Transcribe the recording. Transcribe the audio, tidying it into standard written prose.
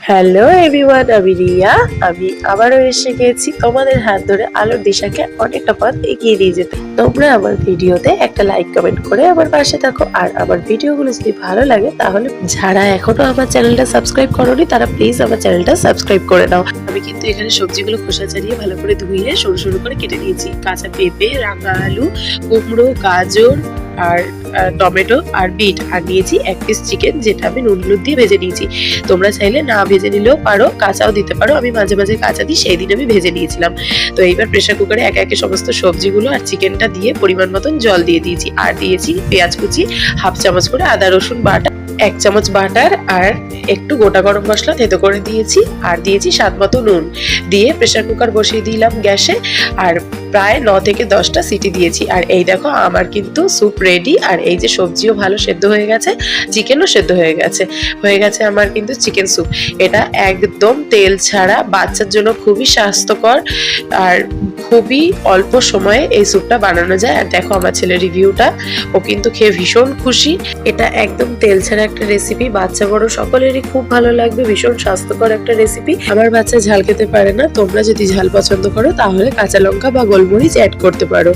Hello everyone, আমি রিয়া। আমি আবারও এসে গেছি তোমাদের হাত ধরে আলোর দিশাকে অনেকটা পথ এগিয়ে নিয়ে যেতে। তোমরা আমার ভিডিওতে একটা লাইক কমেন্ট করে আমার পাশে থাকো। আর আমার ভিডিওগুলো যদি ভালো লাগে তাহলে যারা এখনো আমার চ্যানেলটা সাবস্ক্রাইব করোনি তারা প্লিজ আমার চ্যানেলটা সাবস্ক্রাইব করে নাও। আমি কিন্তু এখানে সবজিগুলো খোসা ছাড়িয়ে ভালো করে ধুয়ে সরু সরু করে কেটে নিয়েছি। কাঁচা পেঁপে, রাঙা আলু, কুমড়ো, গাজর আর টমেটো আর বিট, আর নিয়েছি এক পিস চিকেন যেটা আমি নুন হলুদ দিয়ে ভেজে নিয়েছি। তোমরা চাইলে না ভেজে নিলেও পারো, কাঁচাও দিতে পারো। আমি মাঝে মাঝে কাঁচা দিই, সেই দিন আমি ভেজে নিয়েছিলাম। তো এইবার প্রেসার কুকারে একে একে সমস্ত সবজিগুলো আর চিকেনটা দিয়ে পরিমাণ মতন জল দিয়ে দিয়েছি। আর দিয়েছি পেঁয়াজ কুচি, হাফ চামচ করে আদা রসুন বাটা, 1 চামচ বাটার আর একটু গোটা গরম মশলা থেতো করে দিয়েছি। আর দিয়েছি স্বাদ মতো নুন দিয়ে প্রেসার কুকার বসিয়ে দিলাম গ্যাসে। আর প্রায় 9 থেকে 10টা সিটি দিয়েছি। আর এই দেখো আমার কিন্তু স্যুপ রেডি। আর এই যে সবজিও ভালো সেদ্ধ হয়ে গেছে, চিকেনও সেদ্ধ হয়ে গেছে আমার কিন্তু চিকেন স্যুপ। এটা একদম তেল ছাড়া, বাচ্চার জন্য খুবই স্বাস্থ্যকর আর খুবই অল্প সময়ে এই স্যুপটা বানানো যায়। আর দেখো আমার ছেলের রিভিউটা, ও কিন্তু খেয়ে ভীষণ খুশি। এটা একদম তেল ছাড়া একটা রেসিপি, বাচ্চা বড় সকলেরই খুব ভালো লাগবে। ভীষণ স্বাস্থ্যকর একটা রেসিপি। আমার বাচ্চা ঝাল খেতে পারে না, তোমরা যদি ঝাল পছন্দ করো তাহলে কাঁচা লঙ্কা বা গোলমরিচ অ্যাড করতে পারো।